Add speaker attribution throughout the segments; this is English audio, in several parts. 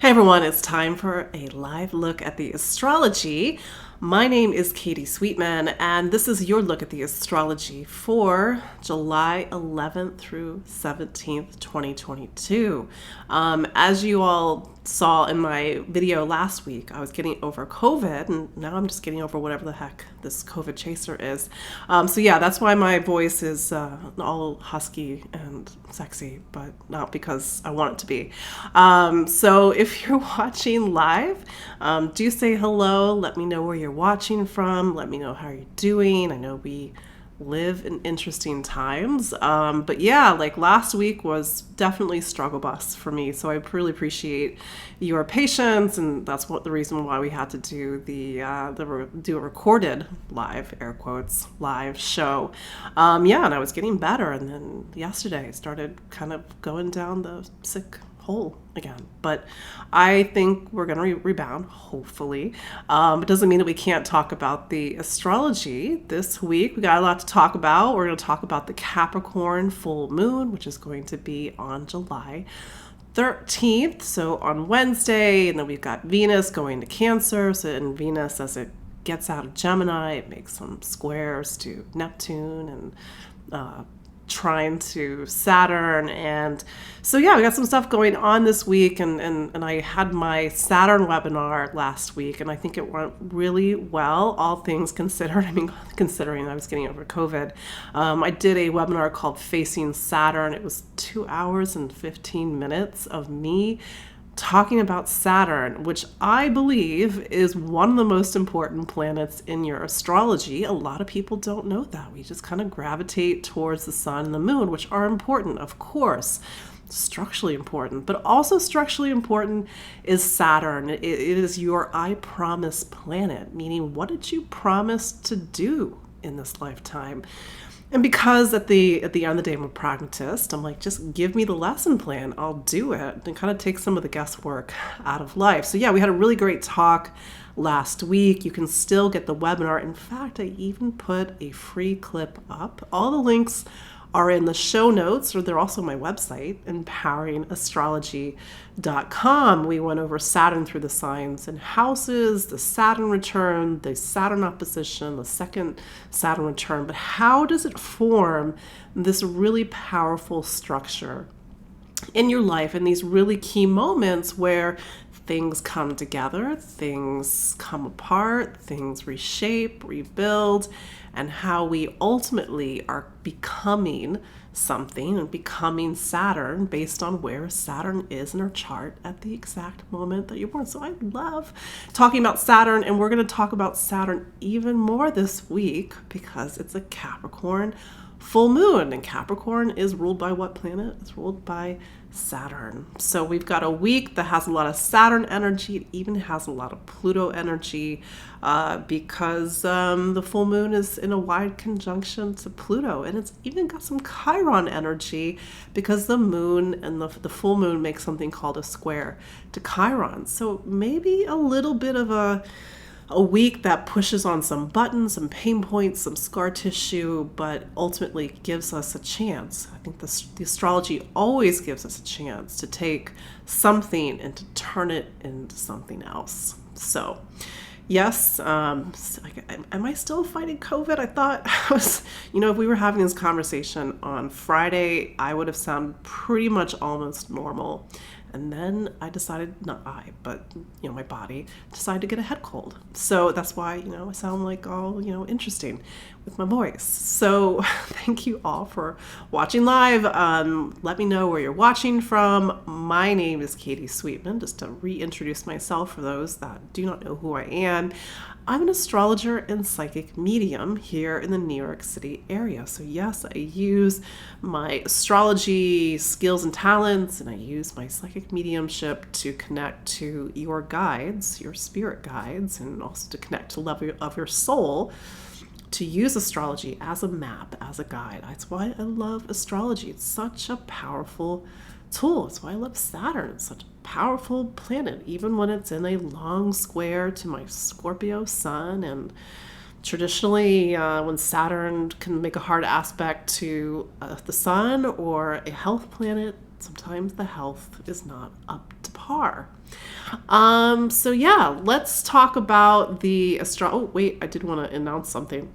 Speaker 1: Hey everyone, it's time for a live look at the astrology. My name is Katie Sweetman, and this is your look at the astrology for July 11th through 17th, 2022. As you all saw in my video last week, I was getting over COVID, and now I'm just getting over whatever the heck this COVID chaser is. So yeah, that's why my voice is all husky and sexy, but not because I want it to be. So if you're watching live, do say hello. Let me know where you're watching from. Let me know how you're doing. I know we live in interesting times. But yeah, like last week was definitely struggle bus for me. So I really appreciate your patience, and that's the reason why we had to do do a recorded live, air quotes, live show. Yeah, and I was getting better, and then yesterday I started kind of going down the sick hole again, but I think we're going to rebound, hopefully. It doesn't mean that we can't talk about the astrology this week. We got a lot to talk about. We're going to talk about the Capricorn full moon, which is going to be on July 13th, so on Wednesday, and then we've got Venus going to Cancer. So in Venus, as it gets out of Gemini, it makes some squares to Neptune and trine to Saturn. And so yeah, we got some stuff going on this week, and I had my Saturn webinar last week, and I think it went really well, all things considered. I mean, considering I was getting over COVID. I did a webinar called Facing Saturn. It was 2 hours and 15 minutes of me talking about Saturn, which I believe is one of the most important planets in your astrology. A lot of people don't know that. We just kind of gravitate towards the sun and the moon, which are important, of course, structurally important, but also structurally important is Saturn. It is your I promise planet, meaning what did you promise to do in this lifetime? And because at the end of the day, I'm a pragmatist, I'm like, just give me the lesson plan. I'll do it, and kind of take some of the guesswork out of life. So yeah, we had a really great talk last week. You can still get the webinar. In fact, I even put a free clip up. All the links are in the show notes, or they're also on my website, empoweringastrology.com. We went over Saturn through the signs and houses, the Saturn return, the Saturn opposition, the second Saturn return. But how does it form this really powerful structure in your life in these really key moments where things come together, things come apart, things reshape, rebuild, and how we ultimately are becoming something and becoming Saturn based on where Saturn is in our chart at the exact moment that you're born. So I love talking about Saturn, and we're going to talk about Saturn even more this week because it's a Capricorn full moon, and Capricorn is ruled by what planet? It's ruled by Saturn. So we've got a week that has a lot of Saturn energy. It even has a lot of Pluto energy because the full moon is in a wide conjunction to Pluto, and it's even got some Chiron energy because the moon and the full moon make something called a square to Chiron. So maybe a little bit of a week that pushes on some buttons, some pain points, some scar tissue, but ultimately gives us a chance. I think the astrology always gives us a chance to take something and to turn it into something else. So yes, am I still fighting COVID? I thought I was, if we were having this conversation on Friday, I would have sounded pretty much almost normal. And then I decided, not I, but, my body decided to get a head cold. So that's why, I sound like all, interesting with my voice. So thank you all for watching live. Let me know where you're watching from. My name is Katie Sweetman, just to reintroduce myself for those that do not know who I am. I'm an astrologer and psychic medium here in the New York City area. So yes, I use my astrology skills and talents, and I use my psychic mediumship to connect to your guides, your spirit guides, and also to connect to the level of your soul, to use astrology as a map, as a guide. That's why I love astrology. It's such a powerful tool. That's why I love Saturn. It's such a powerful planet, even when it's in a long square to my Scorpio sun. And traditionally, when Saturn can make a hard aspect to the sun or a health planet, sometimes the health is not up to par. So yeah, let's talk about the oh wait, I did want to announce something.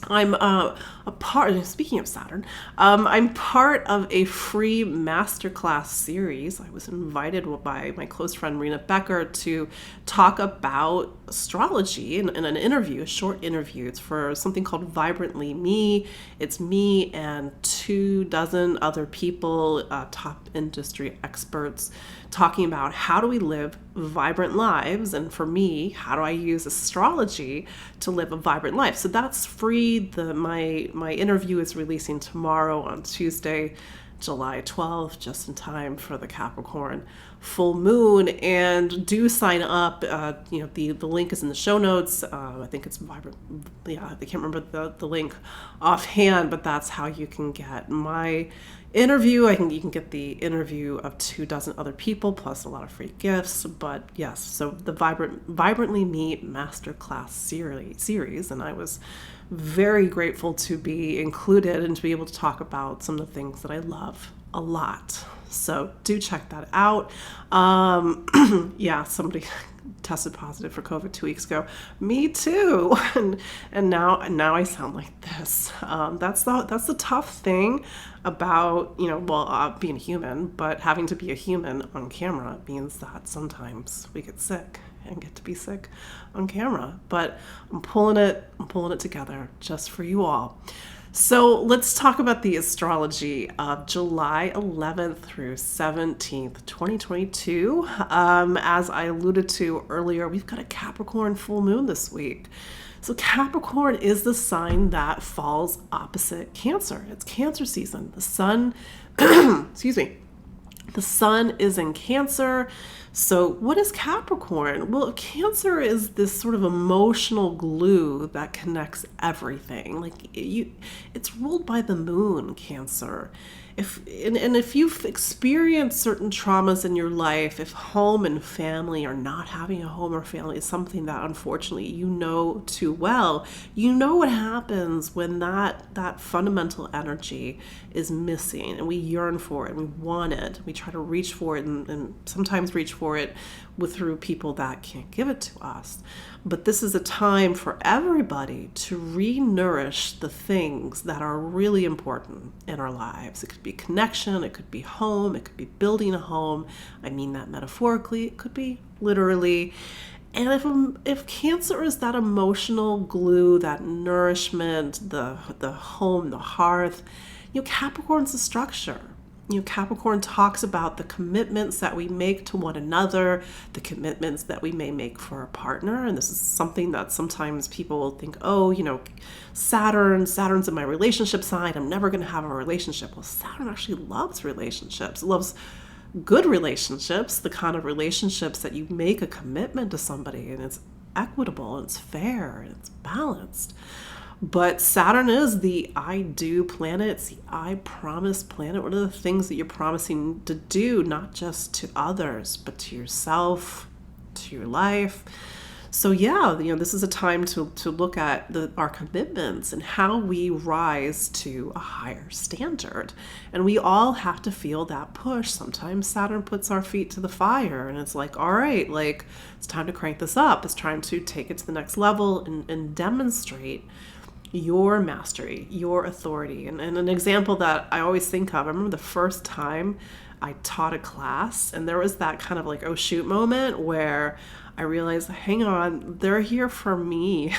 Speaker 1: I'm a part, speaking of Saturn, I'm part of a free masterclass series. I was invited by my close friend Marina Becker to talk about astrology in an interview, a short interview. It's for something called Vibrantly Me. It's me and 24 other people, top industry experts, talking about how do we live vibrant lives, and for me, how do I use astrology to live a vibrant life. So that's free. My interview is releasing tomorrow on Tuesday, July 12th, just in time for the Capricorn full moon. And do sign up. The link is in the show notes. I think it's vibrant. Yeah, I can't remember the link offhand, but that's how you can get my interview. You can get the interview of 24 other people plus a lot of free gifts. But yes, so the Vibrantly Me Masterclass series, and I was very grateful to be included and to be able to talk about some of the things that I love a lot. So do check that out. Yeah, somebody tested positive for COVID 2 weeks ago. Me too. And now I sound like this. That's the tough thing about, being a human, but having to be a human on camera means that sometimes we get sick and get to be sick on camera. But I'm pulling it together just for you all. So let's talk about the astrology of July 11th through 17th, 2022. As I alluded to earlier, we've got a Capricorn full moon this week. So Capricorn is the sign that falls opposite Cancer. It's Cancer season. The sun, excuse me, the sun is in Cancer. So what is Capricorn? Well, Cancer is this sort of emotional glue that connects everything. It's ruled by the moon, Cancer. If you've experienced certain traumas in your life, if home and family, or not having a home or family, is something that unfortunately you know too well, you know what happens when that fundamental energy is missing, and we yearn for it, we want it, we try to reach for it, and sometimes reach for it through people that can't give it to us. But this is a time for everybody to re-nourish the things that are really important in our lives. It could be connection, it could be home, it could be building a home. I mean that metaphorically, it could be literally. And if Cancer is that emotional glue, that nourishment, the home, the hearth, Capricorn's the structure. Capricorn talks about the commitments that we make to one another, the commitments that we may make for a partner. And this is something that sometimes people will think, Saturn's in my relationship sign, I'm never going to have a relationship. Well, Saturn actually loves relationships. It loves good relationships, the kind of relationships that you make a commitment to somebody, and it's equitable, and it's fair, and it's balanced. But Saturn is the I do planet. It's the I promise planet. What are the things that you're promising to do, not just to others, but to yourself, to your life? So yeah, this is a time to look at our commitments and how we rise to a higher standard. And we all have to feel that push. Sometimes Saturn puts our feet to the fire, and it's like, all right, it's time to crank this up. It's time to take it to the next level and demonstrate your mastery, your authority. And an example that I always think of, I remember the first time I taught a class, and there was that kind of oh shoot moment where I realized, hang on, they're here for me.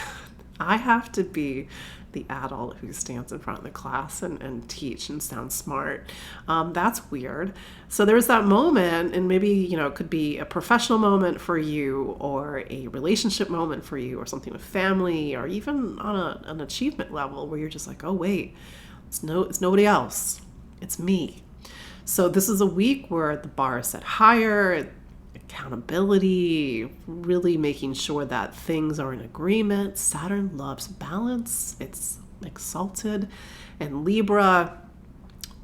Speaker 1: I have to be the adult who stands in front of the class and teach and sound smart. That's weird. So there's that moment, and maybe, it could be a professional moment for you, or a relationship moment for you, or something with family, or even on an achievement level where you're just like, oh wait, it's nobody else. It's me. So this is a week where the bar is set higher, accountability, really making sure that things are in agreement. Saturn loves balance. It's exalted. And Libra.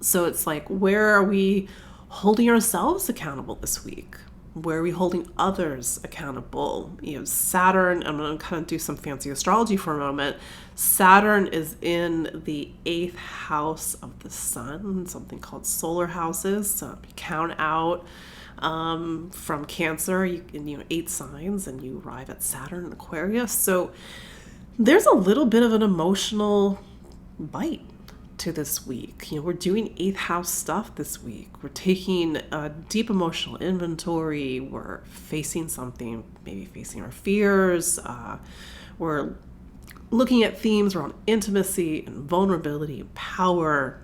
Speaker 1: So it's where are we holding ourselves accountable this week? Where are we holding others accountable? Saturn, I'm going to kind of do some fancy astrology for a moment. Saturn is in the 8th house of the sun, something called solar houses. So count out From Cancer, 8 signs, and you arrive at Saturn and Aquarius. So there's a little bit of an emotional bite to this week. We're doing 8th house stuff this week. We're taking a deep emotional inventory. We're facing something, maybe facing our fears. We're looking at themes around intimacy and vulnerability, power,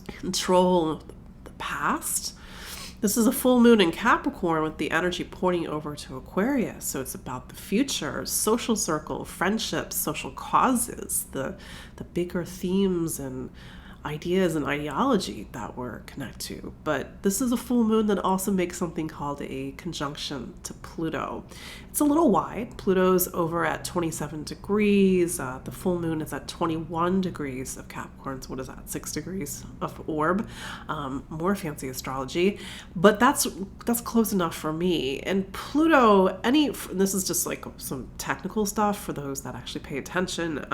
Speaker 1: control, the past. This is a full moon in Capricorn with the energy pointing over to Aquarius. So it's about the future, social circle, friendships, social causes, the bigger themes and ideas and ideology that we're connected to. But this is a full moon that also makes something called a conjunction to Pluto. It's a little wide. Pluto's over at 27 degrees. The full moon is at 21 degrees of Capricorn. So what is that? 6 degrees of orb. More fancy astrology. But that's close enough for me. And Pluto, this is just like some technical stuff for those that actually pay attention.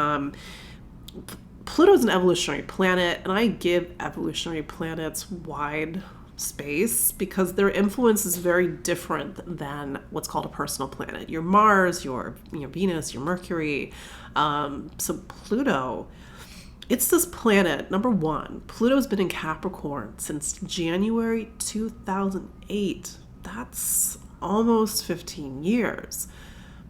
Speaker 1: Pluto is an evolutionary planet, and I give evolutionary planets wide space because their influence is very different than what's called a personal planet. Your Mars, your Venus, your Mercury. So Pluto, it's this planet. Number one, Pluto's been in Capricorn since January 2008. That's almost 15 years.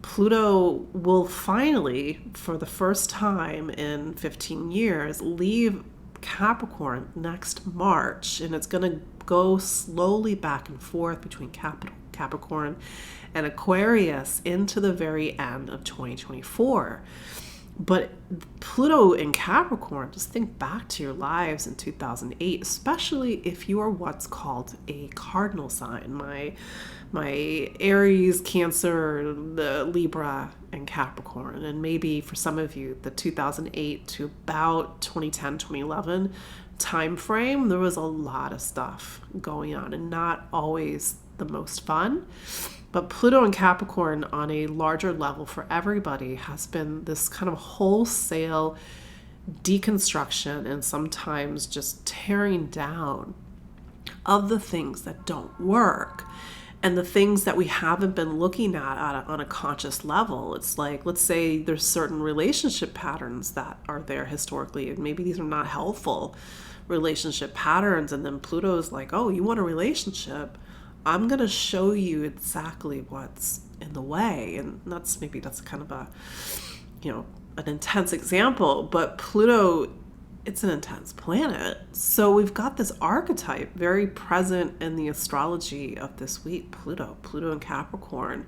Speaker 1: Pluto will finally, for the first time in 15 years, leave Capricorn next March, and it's going to go slowly back and forth between Capricorn and Aquarius into the very end of 2024. But Pluto in Capricorn, just think back to your lives in 2008, especially if you are what's called a cardinal sign. My Aries, Cancer, the Libra, and Capricorn. And maybe for some of you, the 2008 to about 2010, 2011 time frame, there was a lot of stuff going on and not always the most fun. But Pluto and Capricorn on a larger level for everybody has been this kind of wholesale deconstruction and sometimes just tearing down of the things that don't work and the things that we haven't been looking at on a conscious level. It's like, let's say there's certain relationship patterns that are there historically, and maybe these are not helpful relationship patterns. And then Pluto is like, oh, you want a relationship? I'm going to show you exactly what's in the way. And that's kind of an intense example, but Pluto, it's an intense planet. So we've got this archetype very present in the astrology of this week, Pluto and Capricorn,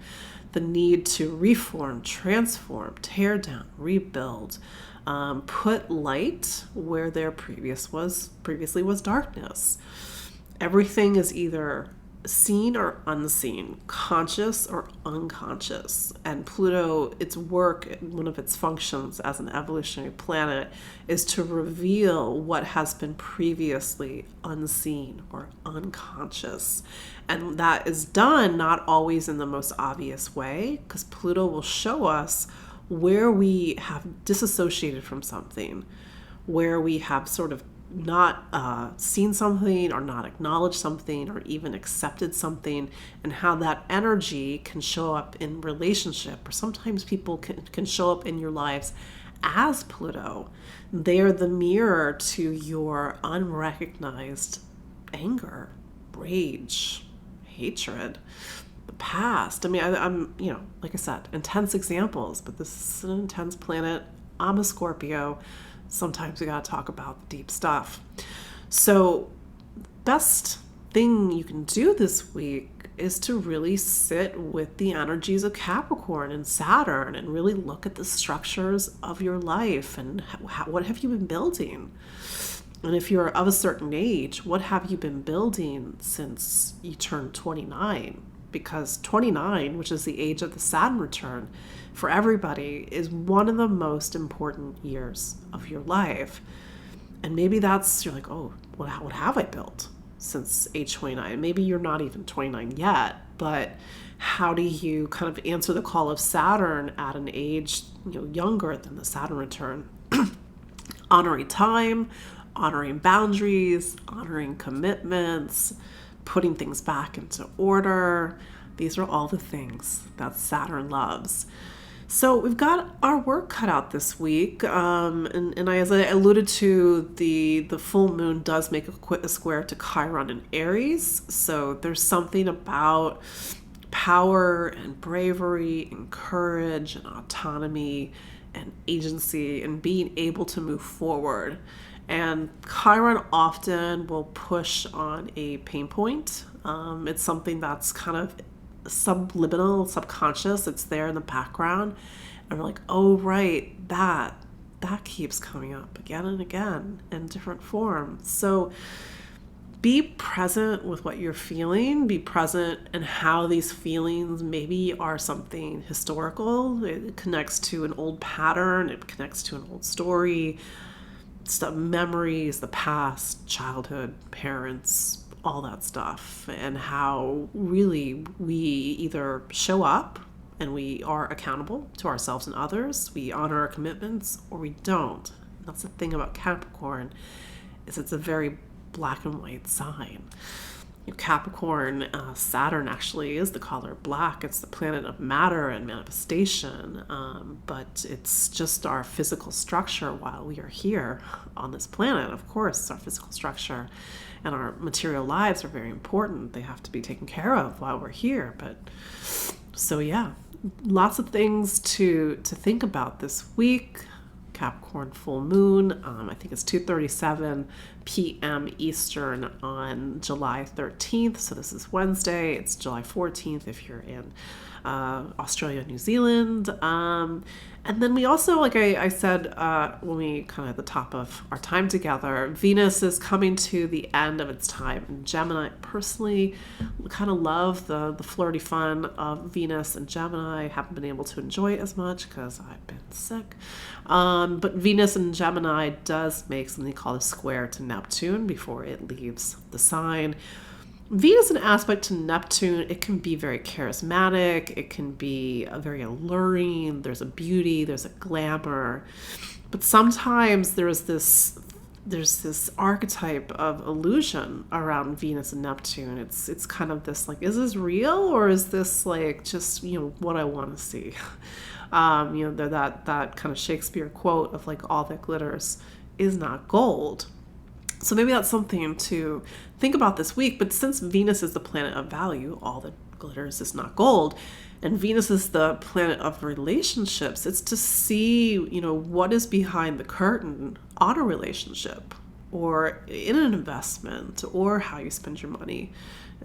Speaker 1: the need to reform, transform, tear down, rebuild, put light where there previously was darkness. Everything is either seen or unseen, conscious or unconscious. And Pluto, its work, one of its functions as an evolutionary planet is to reveal what has been previously unseen or unconscious. And that is done not always in the most obvious way, because Pluto will show us where we have disassociated from something, where we have sort of not seen something or not acknowledged something or even accepted something, and how that energy can show up in relationship, or sometimes people can show up in your lives as Pluto. They're the mirror to your unrecognized anger, rage, hatred, the past. I mean, I'm like I said, intense examples, but this is an intense planet. I'm a Scorpio. Sometimes we got to talk about the deep stuff. So best thing you can do this week is to really sit with the energies of Capricorn and Saturn and really look at the structures of your life and what have you been building? And if you're of a certain age, what have you been building since you turned 29? Because 29, which is the age of the Saturn return, for everybody is one of the most important years of your life. And maybe you're like, oh, what have I built since age 29? Maybe you're not even 29 yet, but how do you kind of answer the call of Saturn at an age younger than the Saturn return? Honoring time, honoring boundaries, honoring commitments, putting things back into order. These are all the things that Saturn loves. So we've got our work cut out this week, and as I alluded to, the full moon does make a square to Chiron in Aries. So there's something about power and bravery and courage and autonomy and agency and being able to move forward. And Chiron often will push on a pain point. It's something that's kind of subliminal, subconscious. It's there in the background, and we're like, oh right, that keeps coming up again and again in different forms. So be present with what you're feeling. Be present in how these feelings maybe are something historical. It connects to an old pattern. It connects to an old story, stuff, memories, the past, childhood, parents, all that stuff, and how really we either show up and we are accountable to ourselves and others, we honor our commitments, or we don't. That's the thing about Capricorn, is it's a very black and white sign. Capricorn, Saturn actually is the color black. It's the planet of matter and manifestation, but it's just our physical structure while we are here on this planet. Of course, our physical structure and our material lives are very important. They have to be taken care of while we're here. But so yeah, lots of things to think about this week. Capricorn full moon, I think it's 2:37 p.m. Eastern on July 13th. So this is Wednesday. It's July 14th if you're in Australia, New Zealand. And then we also, like I said, when we kind of at the top of our time together, Venus is coming to the end of its time in Gemini. Personally, kind of love the flirty fun of Venus and Gemini. I haven't been able to enjoy it as much because I've been sick. But Venus in Gemini does make something called a square to Neptune before it leaves the sign. Venus in aspect to Neptune, it can be very charismatic, it can be very alluring, there's a beauty, there's a glamour, but sometimes there's this archetype of illusion around Venus and Neptune. It's kind of this like, is this real, or is this like just, what I want to see? That kind of Shakespeare quote of like, all that glitters is not gold. So maybe that's something to think about this week. But since Venus is the planet of value, all that glitters is not gold, and Venus is the planet of relationships, it's to see, what is behind the curtain on a relationship or in an investment or how you spend your money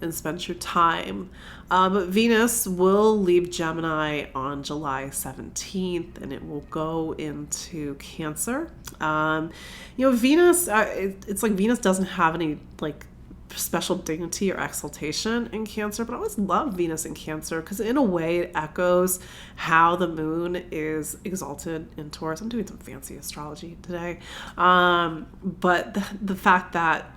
Speaker 1: and spend your time. But Venus will leave Gemini on July 17th, and it will go into Cancer. Venus, it's like Venus doesn't have any like special dignity or exaltation in Cancer, but I always love Venus in Cancer because in a way it echoes how the moon is exalted in Taurus. I'm doing some fancy astrology today. But the fact that,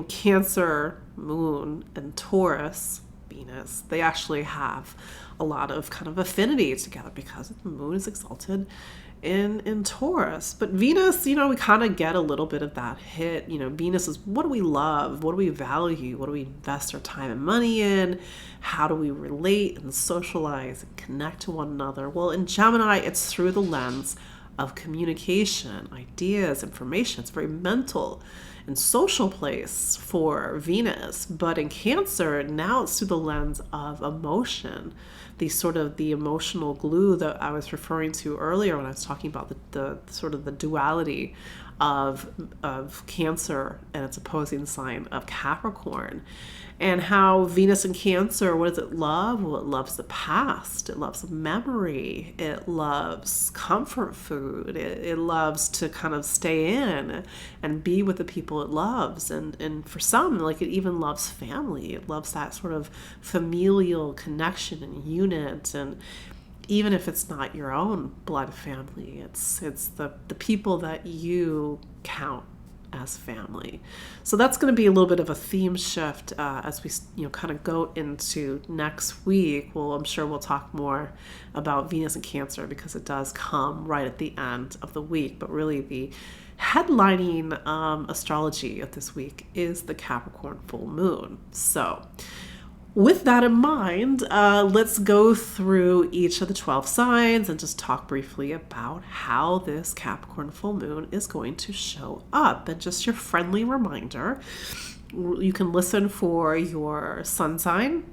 Speaker 1: Cancer moon and Taurus Venus, they actually have a lot of kind of affinity together because the moon is exalted in Taurus. But Venus, we kind of get a little bit of that hit. Venus is, what do we love? What do we value? What do we invest our time and money in? How do we relate and socialize and connect to one another? Well, in Gemini, it's through the lens of communication, ideas, information. It's very mental and social place for Venus. But in Cancer, now it's through the lens of emotion, the emotional glue that I was referring to earlier when I was talking about the duality of Cancer and its opposing sign of Capricorn. And how Venus in Cancer, what does it love? Well, it loves the past. It loves memory. It loves comfort food. It loves to kind of stay in and be with the people it loves. And for some, like, it even loves family. It loves that sort of familial connection and unit. And even if it's not your own blood family, it's the people that you count as family. So that's going to be a little bit of a theme shift as we kind of go into next week. Well, I'm sure we'll talk more about Venus and Cancer because it does come right at the end of the week. But really, the headlining astrology of this week is the Capricorn full moon. So with that in mind, let's go through each of the 12 signs and just talk briefly about how this Capricorn full moon is going to show up. And just your friendly reminder, you can listen for your sun sign,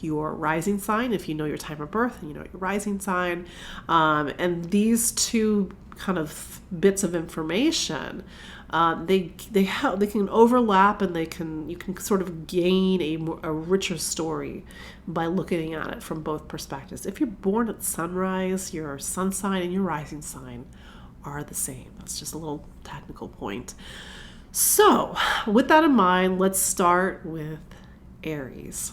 Speaker 1: your rising sign, if you know your time of birth and you know your rising sign. And these two kind of bits of information, they can overlap, and you can sort of gain a richer story by looking at it from both perspectives. If you're born at sunrise, your sun sign and your rising sign are the same. That's just a little technical point. So with that in mind, let's start with Aries.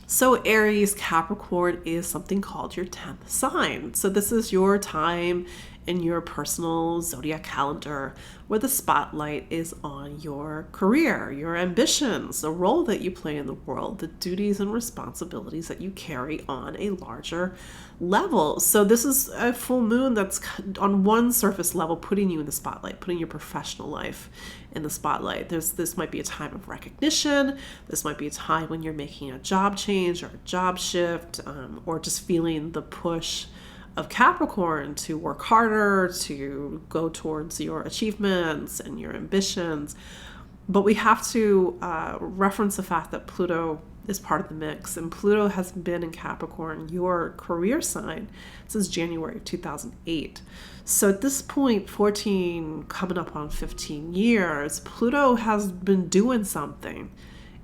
Speaker 1: So Aries, Capricorn is something called your 10th sign. So this is your time in your personal zodiac calendar where the spotlight is on your career, your ambitions, the role that you play in the world, the duties and responsibilities that you carry on a larger level. So this is a full moon that's on one surface level putting you in the spotlight, putting your professional life in the spotlight. This might be a time of recognition. This might be a time when you're making a job change or a job shift, or just feeling the push of Capricorn to work harder, to go towards your achievements and your ambitions. But we have to reference the fact that Pluto is part of the mix, and Pluto has been in Capricorn, your career sign, since January 2008. So at this point, 14 coming up on 15 years, Pluto has been doing something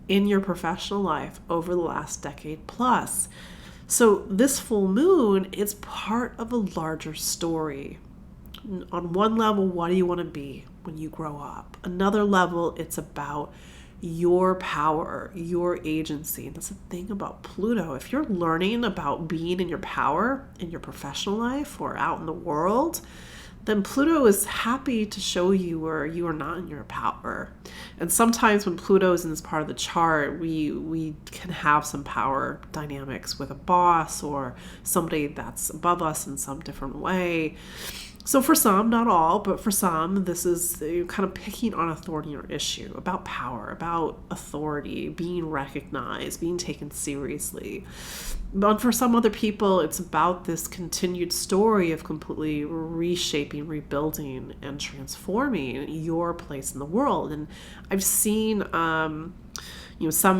Speaker 1: in your professional life over the last decade plus. So this full moon is part of a larger story. On one level, what do you want to be when you grow up? Another level, it's about your power, your agency. And that's the thing about Pluto. If you're learning about being in your power in your professional life or out in the world, then Pluto is happy to show you where you are not in your power. And sometimes when Pluto is in this part of the chart, we can have some power dynamics with a boss or somebody that's above us in some different way. So for some, not all, but for some, this is kind of picking on authority or issue, about power, about authority, being recognized, being taken seriously. But for some other people, it's about this continued story of completely reshaping, rebuilding, and transforming your place in the world. And I've seen some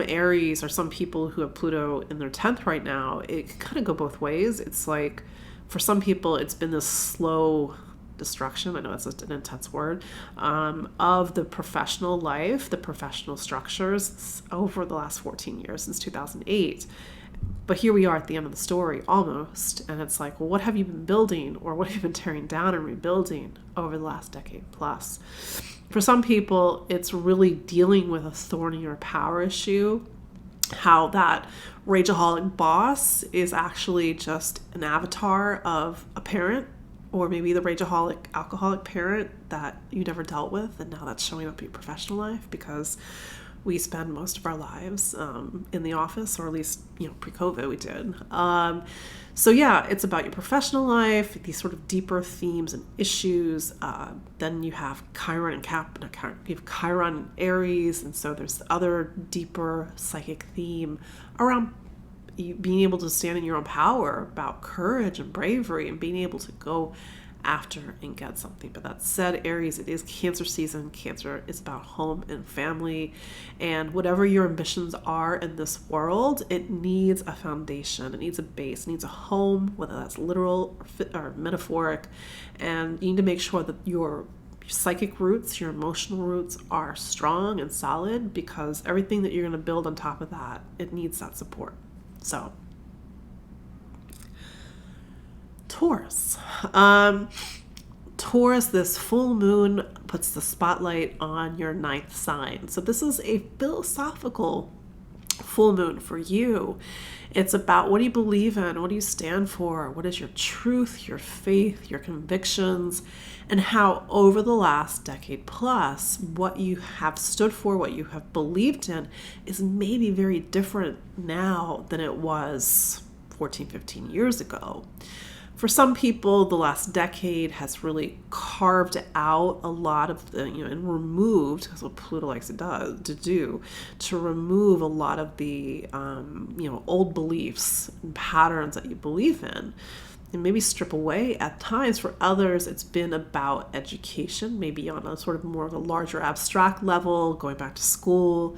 Speaker 1: Aries or some people who have Pluto in their 10th right now, it can kind of go both ways. It's like, for some people, it's been this slow destruction, I know it's an intense word, of the professional life, the professional structures over the last 14 years, since 2008. But here we are at the end of the story, almost, and it's like, well, what have you been building, or what have you been tearing down and rebuilding over the last decade plus? For some people, it's really dealing with a thorny or power issue, how that rageaholic boss is actually just an avatar of a parent, or maybe the rageaholic alcoholic parent that you never dealt with, and now that's showing up in your professional life because we spend most of our lives in the office, or at least pre-COVID we did. So yeah, it's about your professional life, these sort of deeper themes and issues. Then you have Chiron and you have Chiron and Aries, and so there's the other deeper psychic theme around being able to stand in your own power, about courage and bravery, and being able to go after and get something. But that said, Aries, it is Cancer season. Cancer is about home and family, and whatever your ambitions are in this world, it needs a foundation, it needs a base, it needs a home, whether that's literal or metaphoric, and you need to make sure that your psychic roots, your emotional roots are strong and solid, because everything that you're going to build on top of that, it needs that support. So Taurus. Taurus, this full moon puts the spotlight on your 9th sign. So this is a philosophical full moon for you. It's about, what do you believe in? What do you stand for? What is your truth, your faith, your convictions, and how over the last decade plus, what you have stood for, what you have believed in is maybe very different now than it was 14, 15 years ago. For some people, the last decade has really carved out a lot of the, and removed, that's what Pluto likes to do, to remove a lot of the, old beliefs and patterns that you believe in, and maybe strip away at times. For others, it's been about education, maybe on a sort of more of a larger abstract level, going back to school.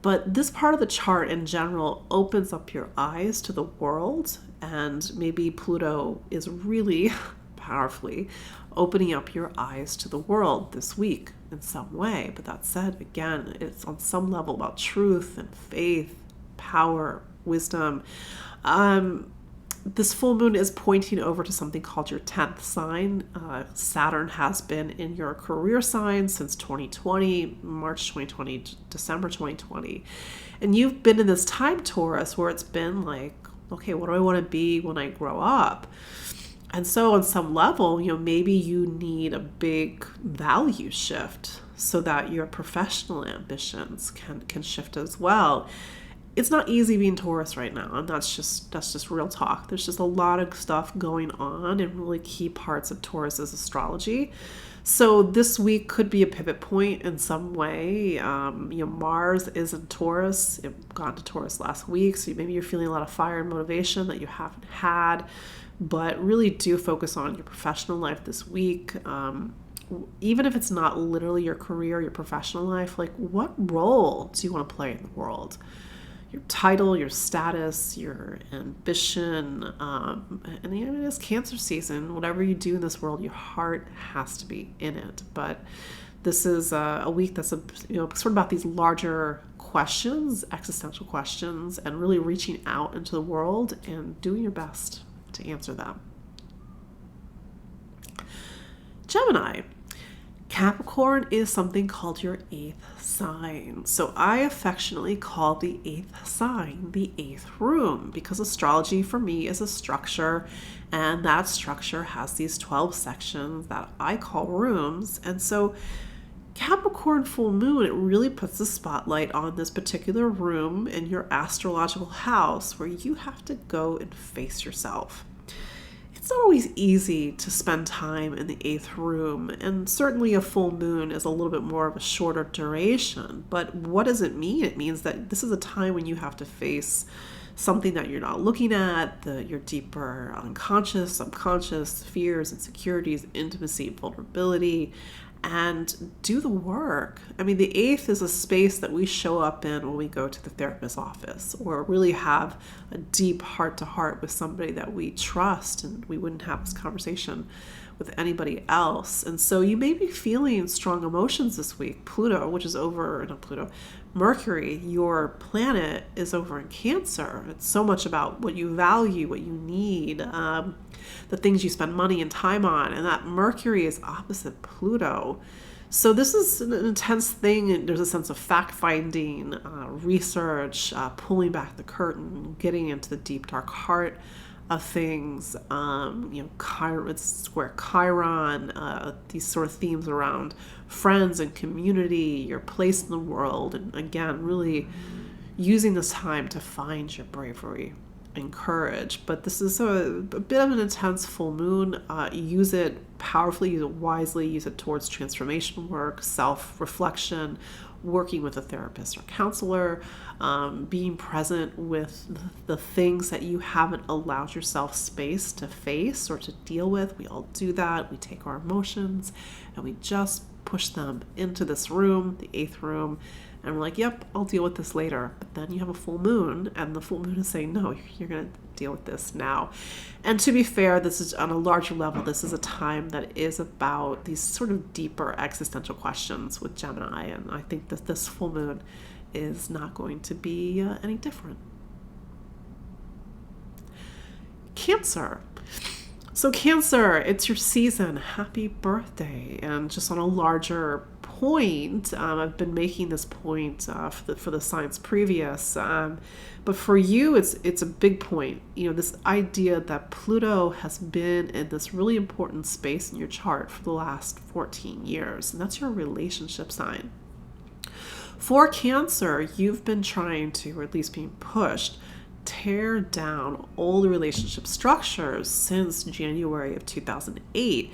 Speaker 1: But this part of the chart in general opens up your eyes to the world, and maybe Pluto is really powerfully opening up your eyes to the world this week in some way. But that said, again, it's on some level about truth and faith, power, wisdom. This full moon is pointing over to something called your 10th sign. Saturn has been in your career sign since 2020, March 2020, December 2020. And you've been in this time, Taurus, where it's been like, okay, what do I want to be when I grow up? And so on some level, maybe you need a big value shift so that your professional ambitions can shift as well. It's not easy being Taurus right now, and that's just real talk. There's just a lot of stuff going on in really key parts of Taurus's astrology. So this week could be a pivot point in some way. Mars is in Taurus. It got to Taurus last week, so maybe you're feeling a lot of fire and motivation that you haven't had. But really do focus on your professional life this week. Even if it's not literally your career, your professional life, like what role do you want to play in the world? Your title, your status, your ambition, and it is Cancer season. Whatever you do in this world, your heart has to be in it. But this is a week that's sort of about these larger questions, existential questions, and really reaching out into the world and doing your best to answer them. Gemini. Capricorn is something called your 8th sign. So I affectionately call the 8th sign the 8th room, because astrology for me is a structure, and that structure has these 12 sections that I call rooms. And so Capricorn full moon, it really puts the spotlight on this particular room in your astrological house where you have to go and face yourself. It's not always easy to spend time in the 8th room, and certainly a full moon is a little bit more of a shorter duration. But what does it mean? It means that this is a time when you have to face something that you're not looking at, your deeper unconscious, subconscious fears, insecurities, intimacy, vulnerability, and do the work. I mean, the 8th is a space that we show up in when we go to the therapist's office, or really have a deep heart-to-heart with somebody that we trust, and we wouldn't have this conversation with anybody else. And so you may be feeling strong emotions this week. Mercury, your planet, is over in Cancer. It's so much about what you value, what you need, the things you spend money and time on, and that Mercury is opposite Pluto. So this is an intense thing. There's a sense of fact-finding, research, pulling back the curtain, getting into the deep, dark heart of things. It's square Chiron, these sort of themes around friends and community, your place in the world, and again, really using this time to find your bravery and courage. But this is a bit of an intense full moon. Use it powerfully, use it wisely, use it towards transformation work, self-reflection, working with a therapist or counselor, being present with the things that you haven't allowed yourself space to face or to deal with. We all do that. We take our emotions and we just push them into this room, the 8th room, and we're like, yep, I'll deal with this later. But then you have a full moon, and the full moon is saying, no, you're going to deal with this now. And to be fair, this is on a larger level. This is a time that is about these sort of deeper existential questions with Gemini. And I think that this full moon is not going to be any different. Cancer. So Cancer, it's your season. Happy birthday. And just on a larger point, I've been making this point for the signs previous, but for you, it's a big point. This idea that Pluto has been in this really important space in your chart for the last 14 years, and that's your relationship sign. For Cancer, you've been trying to, or at least being pushed, tear down old relationship structures since January of 2008.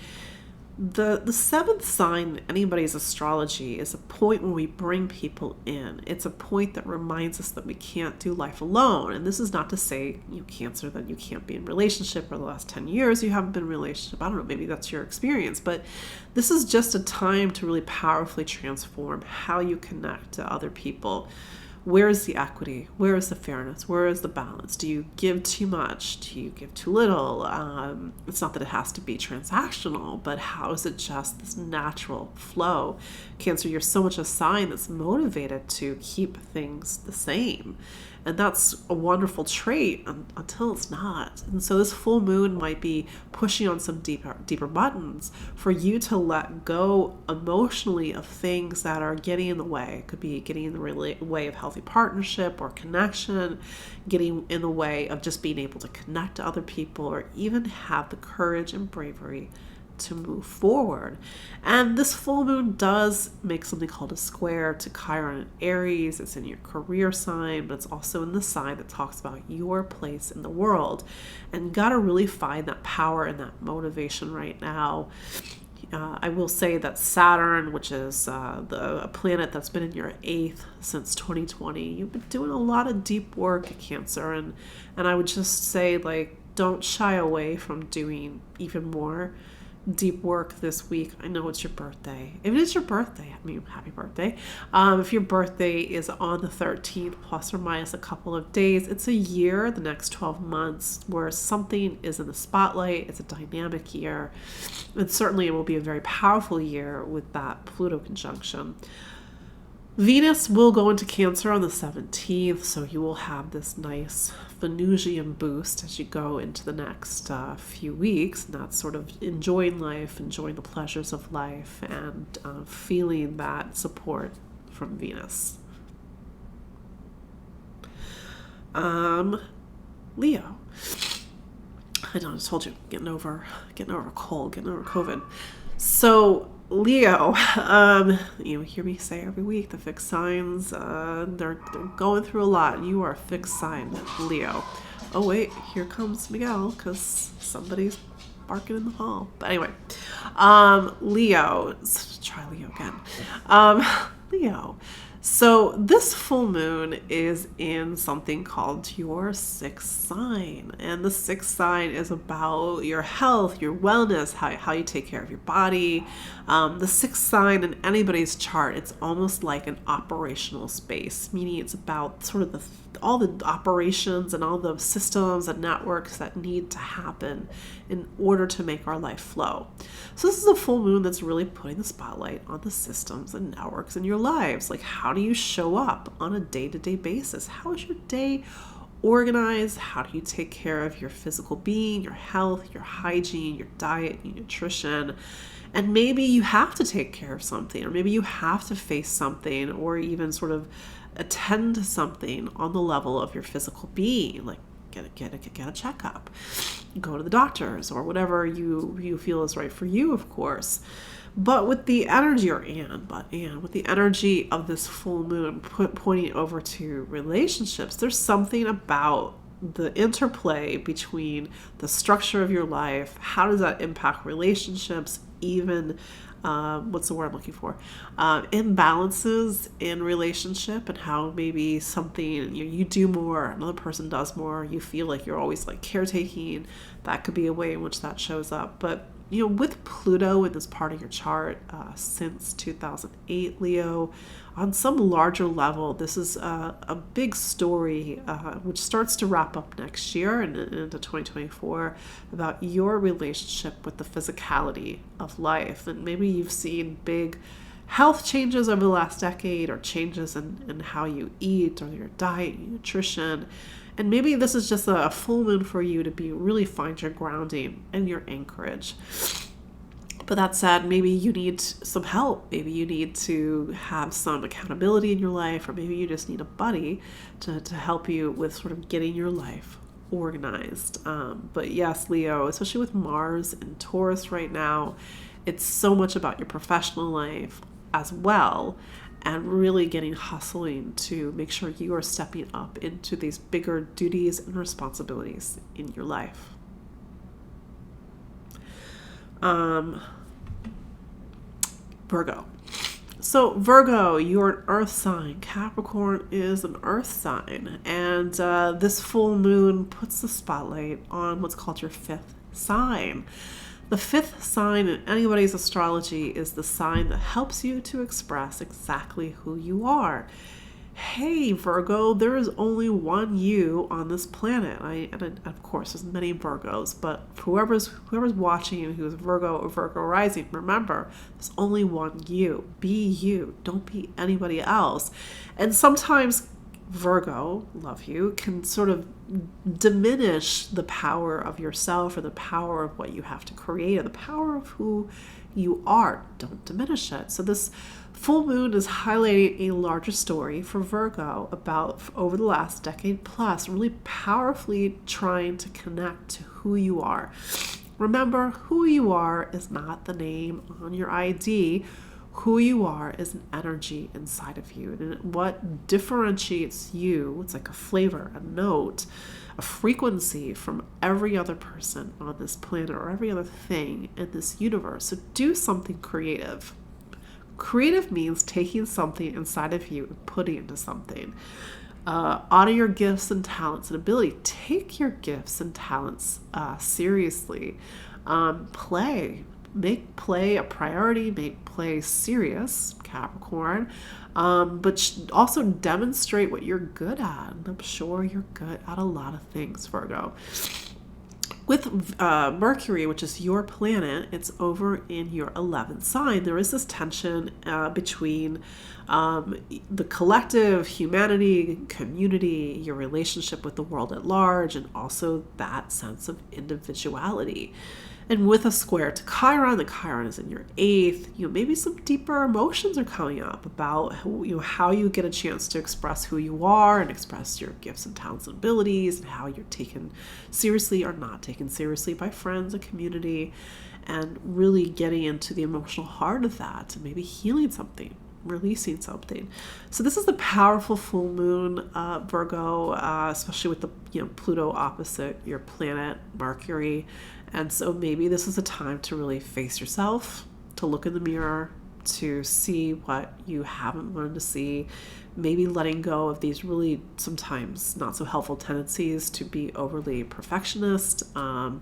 Speaker 1: The seventh sign in anybody's astrology is a point where we bring people in. It's a point that reminds us that we can't do life alone. And this is not to say, Cancer, that you can't be in relationship, or the last 10 years you haven't been in a relationship. I don't know, maybe that's your experience. But this is just a time to really powerfully transform how you connect to other people. Where is the equity? Where is the fairness? Where is the balance? Do you give too much? Do you give too little? It's not that it has to be transactional, but how is it just this natural flow? Cancer, you're so much a sign that's motivated to keep things the same. And that's a wonderful trait until it's not. And so this full moon might be pushing on some deeper buttons for you to let go emotionally of things that are getting in the way. It could be getting in the way of healthy partnership or connection, getting in the way of just being able to connect to other people, or even have the courage and bravery to move forward. And this full moon does make something called a square to Chiron and Aries. It's in your career sign, but it's also in the sign that talks about your place in the world. And gotta really find that power and that motivation right now. I will say that Saturn, which is a planet that's been in your 8th since 2020, you've been doing a lot of deep work, Cancer, and I would just say, don't shy away from doing even more deep work this week. I know it's your birthday. If it is your birthday, happy birthday. If your birthday is on the 13th, plus or minus a couple of days, it's a year, the next 12 months, where something is in the spotlight. It's a dynamic year. And certainly it will be a very powerful year with that Pluto conjunction. Venus will go into Cancer on the 17th, so you will have this nice Venusian boost as you go into the next few weeks, and that's sort of enjoying life, enjoying the pleasures of life, and feeling that support from Venus. Leo. I told you, getting over a cold, getting over COVID. So Leo, you hear me say every week, the fixed signs, they're going through a lot. You are a fixed sign, Leo. Oh wait, here comes Miguel, because somebody's barking in the hall. But anyway, Leo, let's try Leo again. Leo. So this full moon is in something called your 6th sign. And the 6th sign is about your health, your wellness, how you take care of your body. The 6th sign in anybody's chart, it's almost like an operational space, meaning it's about sort of all the operations and all the systems and networks that need to happen in order to make our life flow. So this is a full moon that's really putting the spotlight on the systems and networks in your lives. Like, how do you show up on a day-to-day basis? How is your day organized? How do you take care of your physical being, your health, your hygiene, your diet, your nutrition? And maybe you have to take care of something, or maybe you have to face something, or even sort of attend to something on the level of your physical being, like get a checkup, go to the doctors, or whatever you feel is right for you, of course. But with the energy, with the energy of this full moon pointing over to relationships, there's something about the interplay between the structure of your life. How does that impact relationships? Even what's the word I'm looking for? Imbalances in relationship, and how maybe something you do more, another person does more. You feel like you're always like caretaking. That could be a way in which that shows up. But with Pluto in this part of your chart since 2008, Leo, on some larger level, this is a big story which starts to wrap up next year and into 2024 about your relationship with the physicality of life. And maybe you've seen big health changes over the last decade, or changes in how you eat, or your diet, your nutrition. And maybe this is just a full moon for you to really find your grounding and your anchorage. But that said, maybe you need some help. Maybe you need to have some accountability in your life, or maybe you just need a buddy to help you with sort of getting your life organized. But yes, Leo, especially with Mars and Taurus right now, it's so much about your professional life as well. and really getting hustling to make sure you are stepping up into these bigger duties and responsibilities in your life. Virgo. So Virgo, you're an earth sign. Capricorn is an earth sign. And this full moon puts the spotlight on what's called your fifth sign. The fifth sign in anybody's astrology is the sign that helps you to express exactly who you are. Hey, Virgo, there is only one you on this planet. And of course, there's many Virgos, but whoever's watching and who's Virgo or Virgo rising, remember, there's only one you. Be you. Don't be anybody else. And sometimes Virgo, love you, can sort of diminish the power of yourself or the power of what you have to create or the power of who you are. Don't diminish it. So this full moon is highlighting a larger story for Virgo about over the last decade plus, really powerfully trying to connect to who you are. Remember, who you are is not the name on your ID. Who you are is an energy inside of you. And what differentiates you, it's like a flavor, a note, a frequency from every other person on this planet or every other thing in this universe. So do something creative. Creative means taking something inside of you and putting it into something. Honor your gifts and talents and ability. Take your gifts and talents seriously. Play. Make play a priority. Make play serious, Capricorn. But also demonstrate what you're good at. And I'm sure you're good at a lot of things, Virgo. With Mercury, which is your planet, it's over in your 11th sign. There is this tension between the collective, humanity, community, your relationship with the world at large, and also that sense of individuality. And with a square to Chiron, the Chiron is in your 8th, maybe some deeper emotions are coming up about how you get a chance to express who you are and express your gifts and talents and abilities, and how you're taken seriously or not taken seriously by friends and community, and really getting into the emotional heart of that and maybe healing something, releasing something. So this is the powerful full moon, Virgo, especially with the Pluto opposite your planet, Mercury. And so maybe this is a time to really face yourself, to look in the mirror, to see what you haven't learned to see, maybe letting go of these really sometimes not so helpful tendencies to be overly perfectionist. A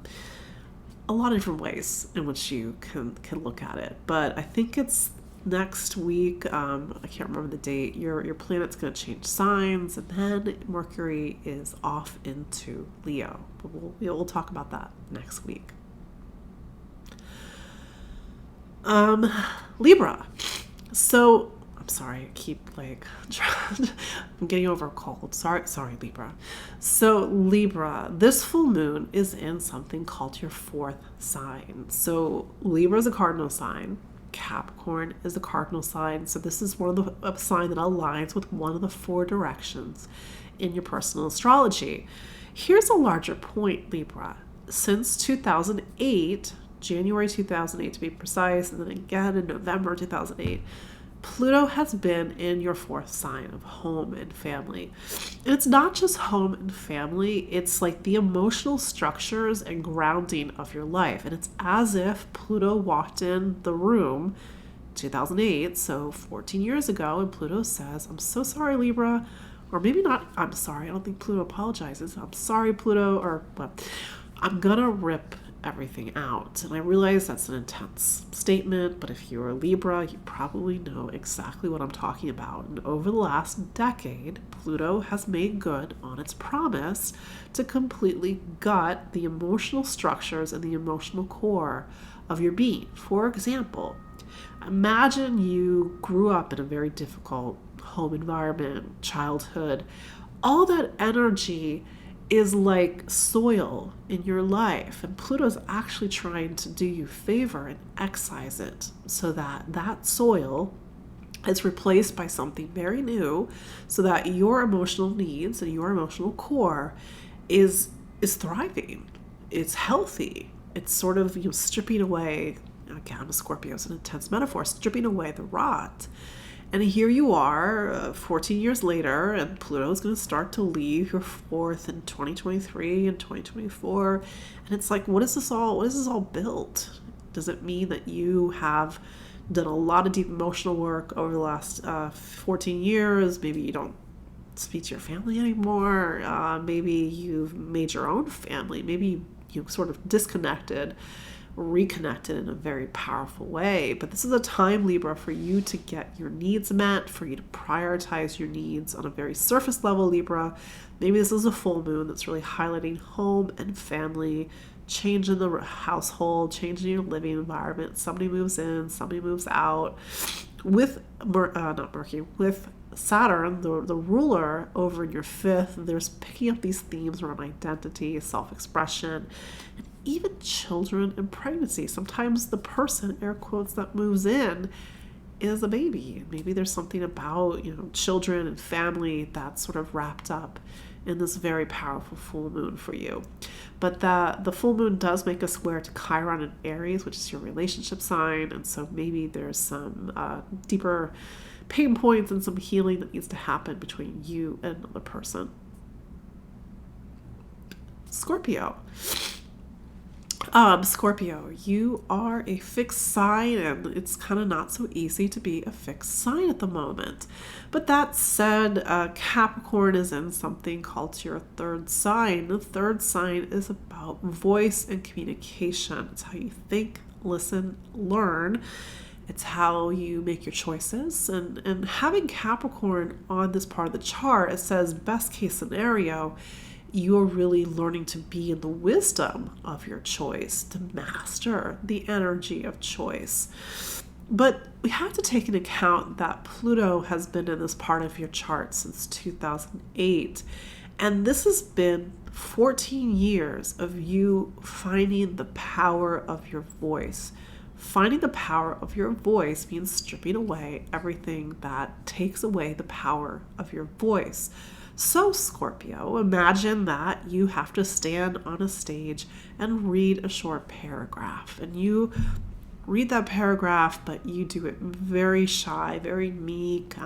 Speaker 1: lot of different ways in which you can look at it. But I think it's next week, I can't remember the date, your planet's going to change signs, and then Mercury is off into Leo. But we'll talk about that next week. Libra. So I'm sorry, I keep I'm getting over a cold. Sorry, Libra. So Libra, this full moon is in something called your 4th sign. So Libra is a cardinal sign. Capricorn is a cardinal sign. So this is one of a sign that aligns with one of the 4 directions in your personal astrology. Here's a larger point, Libra. Since 2008, January 2008 to be precise, and then again in November 2008, Pluto has been in your 4th sign of home and family. And it's not just home and family, it's like the emotional structures and grounding of your life. And it's as if Pluto walked in the room 2008, so 14 years ago, and Pluto says, I'm so sorry, Libra. Or maybe not, I'm sorry, I don't think Pluto apologizes. I'm sorry, Pluto, or what? I'm gonna rip everything out. And I realize that's an intense statement, but if you're a Libra, you probably know exactly what I'm talking about. And over the last decade, Pluto has made good on its promise to completely gut the emotional structures and the emotional core of your being. For example, imagine you grew up in a very difficult home environment, childhood. All that energy is like soil in your life, and Pluto's actually trying to do you a favor and excise it so that that soil is replaced by something very new, so that your emotional needs and your emotional core is thriving, it's healthy, it's sort of stripping away, again, I'm a Scorpio, it's an intense metaphor, stripping away the rot And here you are, 14 years later, and Pluto is going to start to leave your fourth in 2023 and 2024. And it's like, what is this all built? Does it mean that you have done a lot of deep emotional work over the last 14 years? Maybe you don't speak to your family anymore. Maybe you've made your own family. Maybe you've sort of disconnected, reconnected in a very powerful way. But this is a time, Libra, for you to get your needs met, for you to prioritize your needs on a very surface level, Libra. Maybe this is a full moon that's really highlighting home and family, change in the household, change in your living environment. Somebody moves in, somebody moves out. With with Saturn, the ruler over in your fifth, there's picking up these themes around identity, self-expression, and even children and pregnancy. Sometimes the person, air quotes, that moves in is a baby. Maybe there's something about, children and family that's sort of wrapped up in this very powerful full moon for you. But the full moon does make a square to Chiron in Aries, which is your relationship sign. And so maybe there's some deeper pain points and some healing that needs to happen between you and another person. Scorpio, you are a fixed sign, and it's kind of not so easy to be a fixed sign at the moment. But that said, Capricorn is in something called your third sign. The third sign is about voice and communication. It's how you think, listen, learn. It's how you make your choices. And having Capricorn on this part of the chart, it says best case scenario, you're really learning to be in the wisdom of your choice, to master the energy of choice. But we have to take into account that Pluto has been in this part of your chart since 2008. And this has been 14 years of you finding the power of your voice. Finding the power of your voice means stripping away everything that takes away the power of your voice. So, Scorpio, imagine that you have to stand on a stage and read a short paragraph. And you read that paragraph, but you do it very shy, very meek.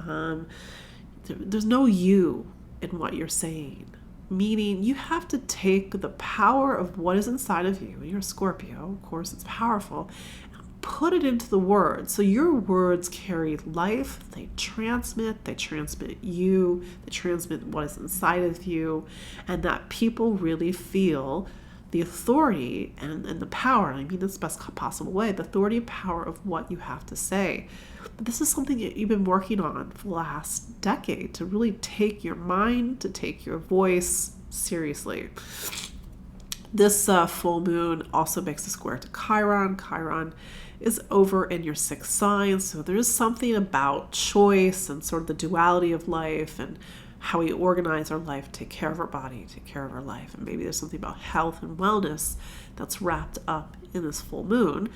Speaker 1: There's no you in what you're saying. Meaning you have to take the power of what is inside of you. You're a Scorpio, of course, it's powerful. Put it into the words. So your words carry life, they transmit you, they transmit what is inside of you, and that people really feel the authority and the power. I mean this best possible way, the authority and power of what you have to say. But this is something that you've been working on for the last decade, to really take your mind, to take your voice seriously. This full moon also makes a square to Chiron. Chiron is over in your sixth sign. So there's something about choice and sort of the duality of life and how we organize our life, take care of our body, take care of our life. And maybe there's something about health and wellness that's wrapped up in this full moon.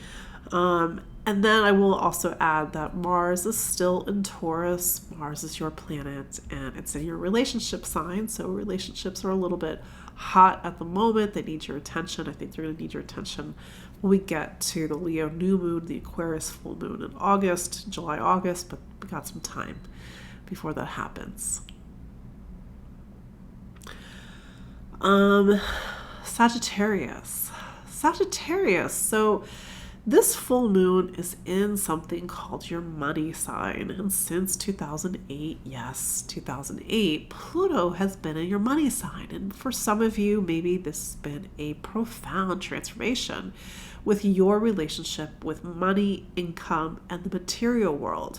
Speaker 1: And then I will also add that Mars is still in Taurus. Mars is your planet and it's in your relationship sign. So relationships are a little bit hot at the moment. They need your attention. I think they're going to need your attention when we get to the Leo new moon, the Aquarius full moon in August, July, August, but we got some time before that happens. Sagittarius. So this full moon is in something called your money sign. And since 2008, yes, 2008, Pluto has been in your money sign. And for some of you, maybe this has been a profound transformation with your relationship with money, income, and the material world.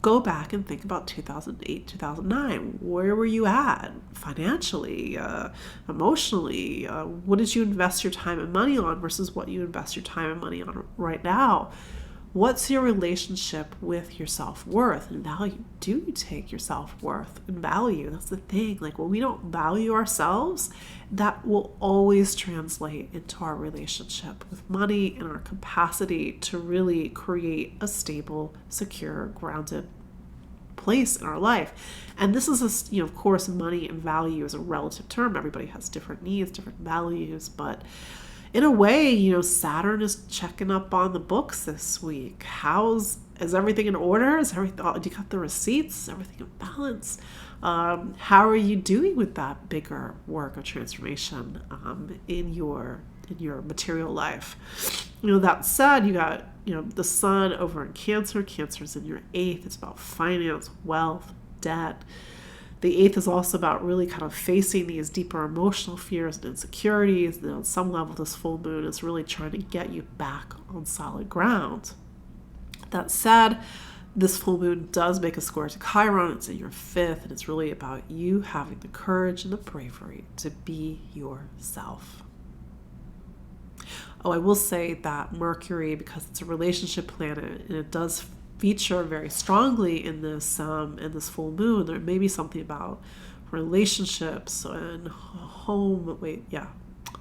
Speaker 1: Go back and think about 2008, 2009. Where were you at financially, emotionally? What did you invest your time and money on versus what you invest your time and money on right now? What's your relationship with your self-worth and value? Do you take your self-worth and value? That's the thing. Like when we don't value ourselves, that will always translate into our relationship with money and our capacity to really create a stable, secure, grounded place in our life. And this is of course, money and value is a relative term. Everybody has different needs, different values, but in a way, Saturn is checking up on the books this week. Is everything in order? Do you got the receipts? Is everything in balance? How are you doing with that bigger work of transformation in your material life? That said, you got the sun over in Cancer. Cancer's in your 8th. It's about finance, wealth, debt. The 8th is also about really kind of facing these deeper emotional fears and insecurities. And on some level, this full moon is really trying to get you back on solid ground. That said, this full moon does make a square to Chiron. It's in your 5th, and it's really about you having the courage and the bravery to be yourself. Oh, I will say that Mercury, because it's a relationship planet, and it does feature very strongly in this full moon, there may be something about relationships and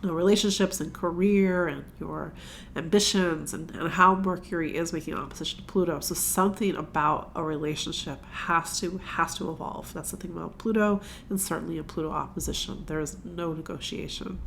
Speaker 1: relationships and career and your ambitions and how Mercury is making opposition to Pluto. So something about a relationship has to evolve. That's the thing about Pluto, and certainly a Pluto opposition. There is no negotiation.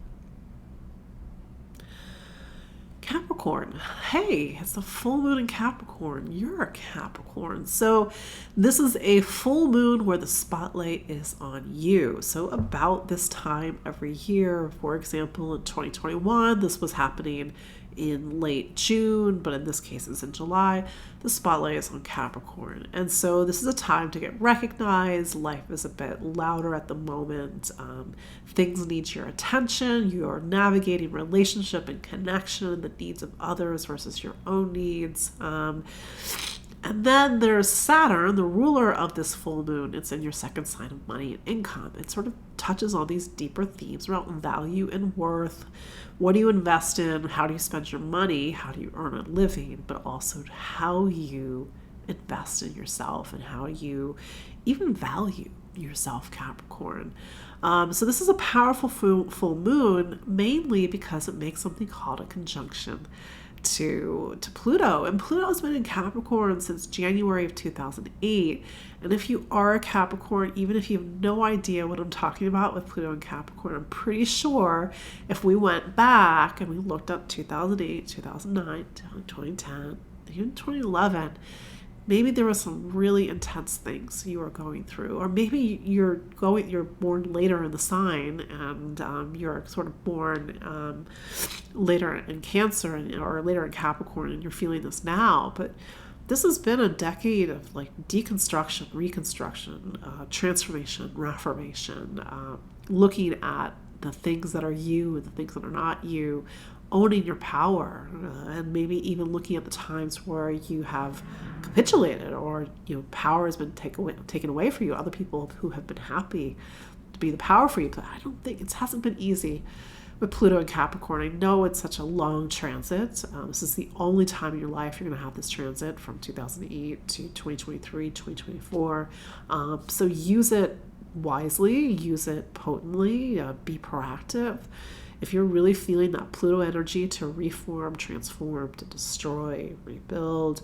Speaker 1: Capricorn. Hey, it's the full moon in Capricorn. You're a Capricorn. So this is a full moon where the spotlight is on you. So about this time every year, for example, in 2021, this was happening in late June, but in this case it's in July. The spotlight is on Capricorn. And so this is a time to get recognized. Life is a bit louder at the moment. Things need your attention. You're navigating relationship and connection, the needs of others versus your own needs. And then there's Saturn, the ruler of this full moon. It's in your second sign of money and income. It sort of touches on these deeper themes around value and worth. What do you invest in? How do you spend your money? How do you earn a living? But also how you invest in yourself and how you even value yourself, Capricorn. So this is a powerful full moon, mainly because it makes something called a conjunction to Pluto. And Pluto has been in Capricorn since January of 2008. And if you are a Capricorn, even if you have no idea what I'm talking about with Pluto and Capricorn, I'm pretty sure if we went back and we looked up 2008, 2009, 2010, even 2011, maybe there were some really intense things you were going through, or maybe you're born later in the sign, and you're sort of born later in Cancer or later in Capricorn, and you're feeling this now. But this has been a decade of like deconstruction, reconstruction, transformation, reformation, looking at the things that are you and the things that are not you, owning your power, and maybe even looking at the times where you have capitulated, or power has been taken away from you. Other people who have been happy to be the power for you. But I don't think it hasn't been easy with Pluto and Capricorn. I know it's such a long transit. This is the only time in your life you're going to have this transit, from 2008 to 2023, 2024. So use it wisely, use it potently, be proactive. If you're really feeling that Pluto energy to reform, transform, to destroy, rebuild,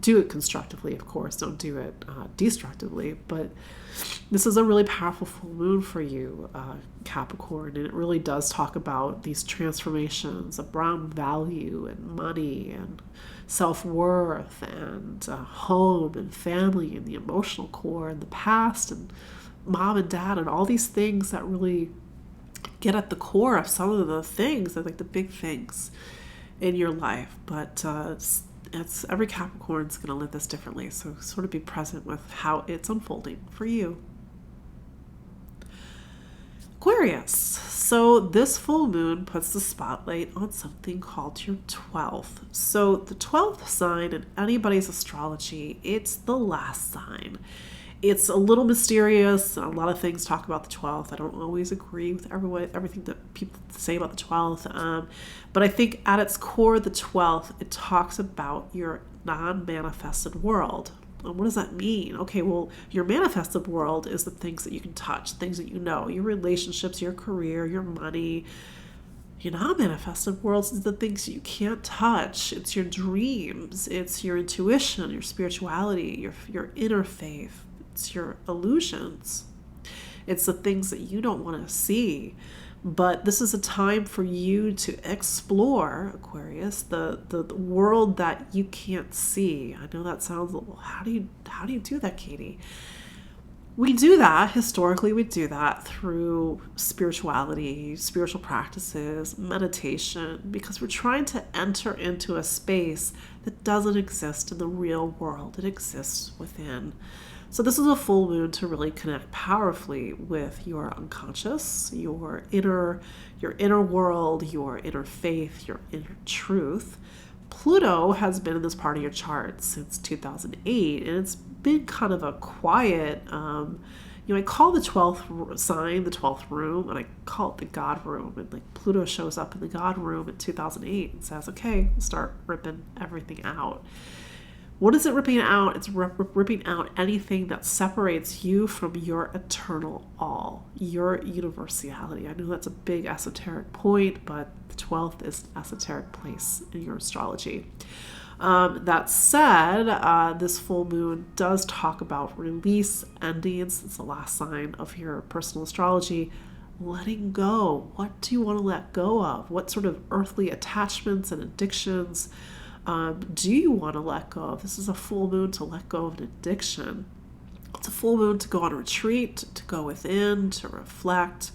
Speaker 1: do it constructively, of course. Don't do it destructively. But this is a really powerful full moon for you, Capricorn. And it really does talk about these transformations around value and money and self-worth and home and family and the emotional core and the past and mom and dad and all these things that really get at the core of some of the things, like the big things in your life. But it's every Capricorn's going to live this differently. So sort of be present with how it's unfolding for you. Aquarius. So this full moon puts the spotlight on something called your 12th. So the 12th sign in anybody's astrology, it's the last sign. It's a little mysterious. A lot of things talk about the 12th. I don't always agree with everything that people say about the 12th. But I think at its core, the 12th, it talks about your non-manifested world. And what does that mean? Okay, well, your manifested world is the things that you can touch, things that you know, your relationships, your career, your money. Your non-manifested world is the things you can't touch. It's your dreams. It's your intuition, your spirituality, your inner faith. It's your illusions. It's the things that you don't want to see. But this is a time for you to explore, Aquarius, the world that you can't see. I know that sounds a little, how do you do that, Katie? We do that, historically, we do that through spirituality, spiritual practices, meditation, because we're trying to enter into a space that doesn't exist in the real world. It exists within. So this is a full moon to really connect powerfully with your unconscious, your inner world, your inner faith, your inner truth. Pluto has been in this part of your chart since 2008, and it's been kind of a quiet, I call the 12th sign the 12th room, and I call it the God room. And like Pluto shows up in the God room in 2008 and says, okay, start ripping everything out. What is it ripping out? It's ripping out anything that separates you from your eternal all, your universality. I know that's a big esoteric point, but the 12th is an esoteric place in your astrology. That said, this full moon does talk about release, endings. It's the last sign of your personal astrology. Letting go. What do you want to let go of? What sort of earthly attachments and addictions do you want to let go of? This is a full moon to let go of an addiction. It's a full moon to go on a retreat, to go within, to reflect,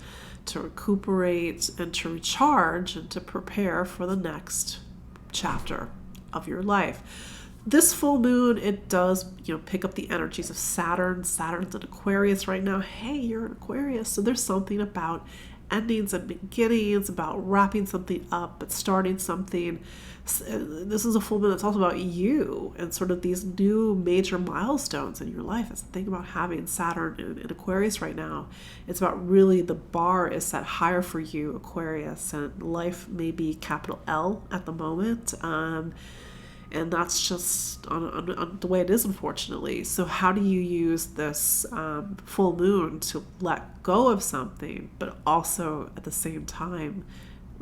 Speaker 1: to recuperate, and to recharge, and to prepare for the next chapter of your life. This full moon, it does, pick up the energies of Saturn. Saturn's in Aquarius right now. Hey, you're in Aquarius. So there's something about endings and beginnings, about wrapping something up, but starting something. This is a full moon that's also about you and sort of these new major milestones in your life. That's the thing about having Saturn in Aquarius right now. It's about really the bar is set higher for you, Aquarius, and life may be capital L at the moment. And that's just on the way it is, unfortunately. So how do you use this full moon to let go of something, but also at the same time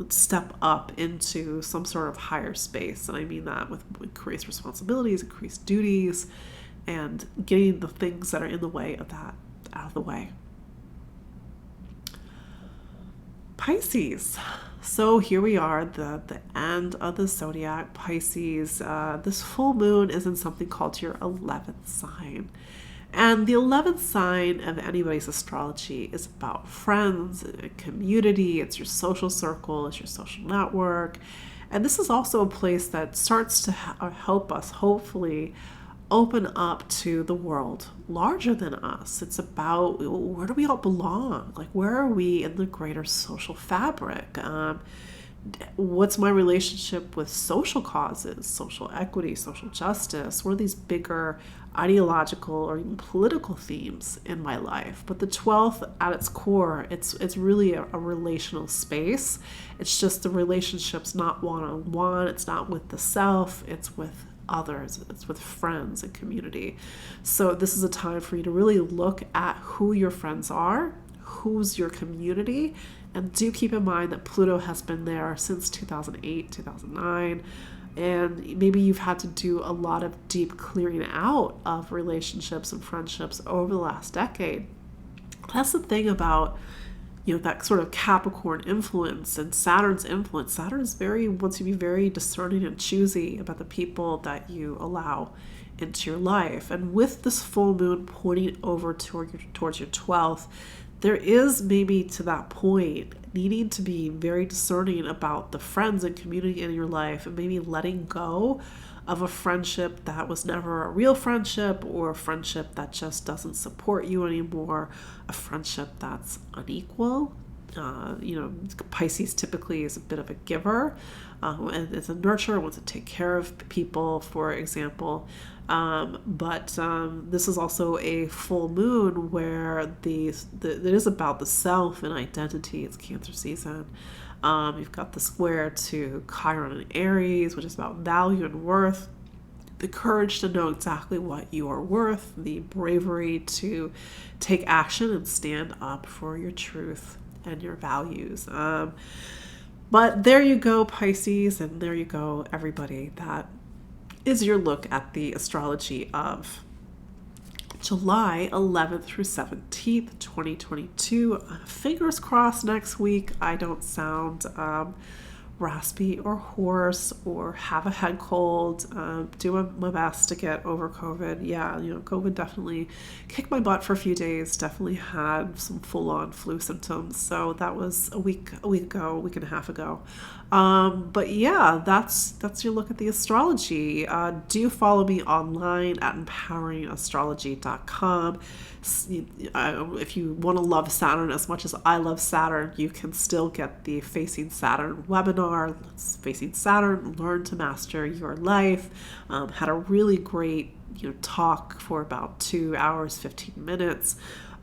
Speaker 1: step up into some sort of higher space? And I mean that with increased responsibilities, increased duties, and getting the things that are in the way of that out of the way. Pisces. So here we are, the end of the zodiac, Pisces. This full moon is in something called your 11th sign. And the 11th sign of anybody's astrology is about friends, community, it's your social circle, it's your social network. And this is also a place that starts to help us, hopefully, open up to the world larger than us. It's about, where do we all belong? Like, where are we in the greater social fabric? What's my relationship with social causes, social equity, social justice? What are these bigger ideological or even political themes in my life? But the 12th at its core, it's really a relational space. It's just the relationships not one-on-one. It's not with the self. It's with others. It's with friends and community. So this is a time for you to really look at who your friends are, who's your community, and do keep in mind that Pluto has been there since 2008, 2009, and maybe you've had to do a lot of deep clearing out of relationships and friendships over the last decade. That's the thing about that sort of Capricorn influence and Saturn's influence. Saturn's wants you to be very discerning and choosy about the people that you allow into your life. And with this full moon pointing over towards your 12th, there is maybe to that point needing to be very discerning about the friends and community in your life, and maybe letting go of a friendship that was never a real friendship, or a friendship that just doesn't support you anymore, a friendship that's unequal. Pisces typically is a bit of a giver, and it's a nurturer, wants to take care of people, for example. But this is also a full moon where it is about the self and identity. It's Cancer season. You've got the square to Chiron and Aries, which is about value and worth, the courage to know exactly what you are worth, the bravery to take action and stand up for your truth and your values. But there you go, Pisces, and there you go, everybody. That is your look at the astrology of July 11th through 17th, 2022. Fingers crossed next week I don't sound raspy or hoarse or have a head cold. Do my best to get over COVID. Yeah, COVID definitely kicked my butt for a few days. Definitely had some full-on flu symptoms. So that was a week ago, a week and a half ago. But yeah, that's your look at the astrology. Do follow me online at empoweringastrology.com. If you want to love Saturn as much as I love Saturn, you can still get the Facing Saturn webinar. Let's Facing Saturn, learn to master your life. Had a really great talk for about 2 hours, 15 minutes.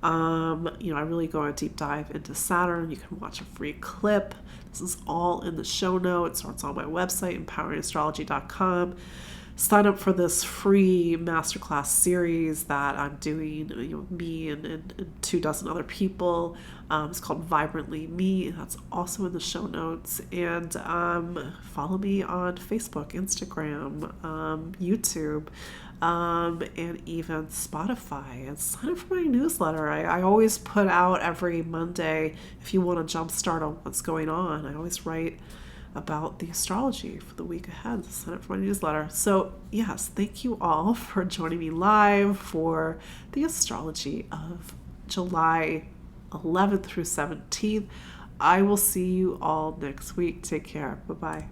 Speaker 1: I really go a deep dive into Saturn. You can watch a free clip. This is all in the show notes, or it's on my website, empoweringastrology.com. Sign up for this free masterclass series that I'm doing, me and 24 other people. It's called Vibrantly Me. That's also in the show notes. And follow me on Facebook, Instagram, YouTube, and even Spotify. And sign up for my newsletter. I always put out every Monday if you want to jumpstart on what's going on. I always write about the astrology for the week ahead. Sign up for my newsletter. So yes, thank you all for joining me live for the astrology of July 11th through 17th. I will see you all next week. Take care. Bye-bye.